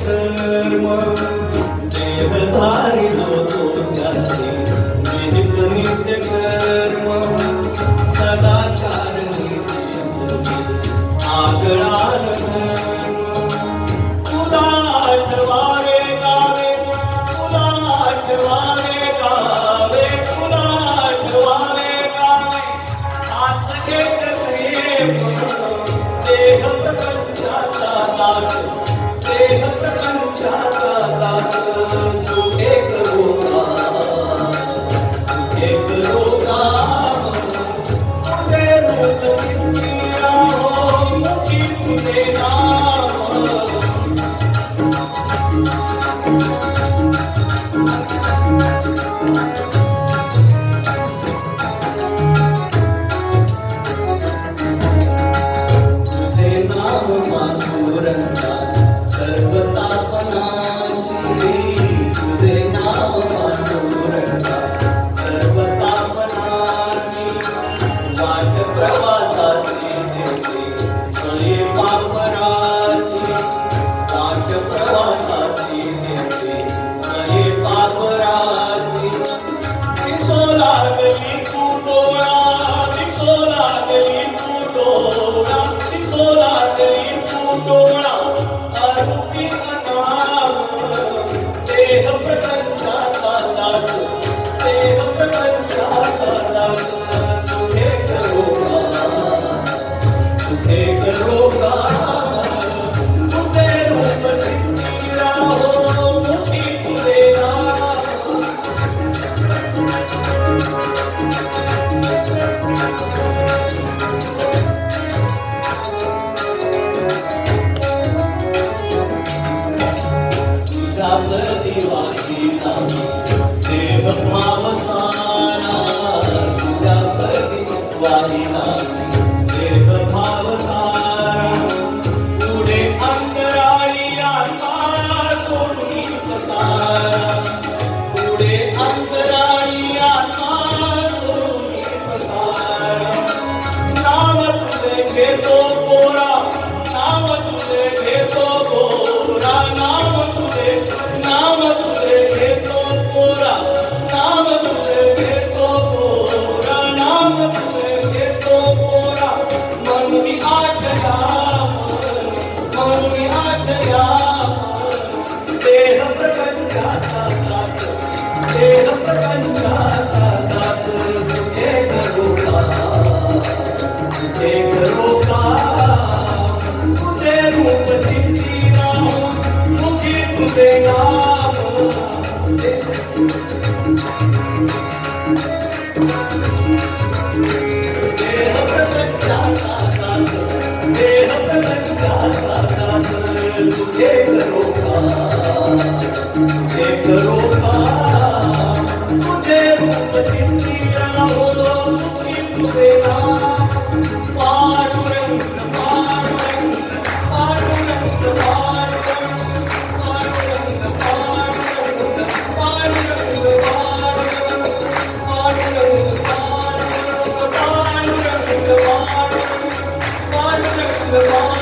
कर्म देहधारी जो त्याचे विहित नित्य कर्म सदाचार आगळा तुला आठवावे गावे तुला आठवावे गावे तुला आठवावे गावे आज एक प्रेम देह प्रपंचाचा दास देह प्रपंचाचा दास सुखे करो सुखे करो तुझे रूप चित्तिया हो मुखी तुझे नाम सर्व तापनाशी तुझे नाव पांडुरंगा सर्व तापनाशी वाट प्रवासासी देशी स्वये पापरासी वाट प्रवासासी देशी स्वये पापरासी दिसो लागली तू डोळा दिसो लागली तू डोळा दिसो लागली तू डोळा रूपी नाम देह प्रपंचाचा दास देह प्रपंचाचा दास सुखे करो सुखे करो तुझे रूप चित्तिया हो मुखी तुझे दिवाहिना देव भाव सारा तुझ्या प्रति वाहिना देव भाव सारा पुढे अंतराळी आत्मा सोडून पसारा पुढे अंतराळी आत्मा सोडून पसारा नाम तुझे घेतो कोरा नाम तुझे घेतो कोरा नाम तुझे घेतो कोरा नाम तुझे घेतो कोरा नाम तुझे घेतो कोरा म्हणून आठया म्हणून आठया देह प्रपंचाचा दास देह प्रपंचाचा दास सुखे करो सुखे करो तुझे रूप चित्तिया मुखी तुझे नाम देह प्रपंचाचा दास देह प्रपंचाचा दास सुखे करो सुखे करो तुझे रूप चित्तिया हो मुखी तुझे नाम पांडुरंग पांडुरंग पांडुरंग पांडुरंग पांडुरंग पांडुरंग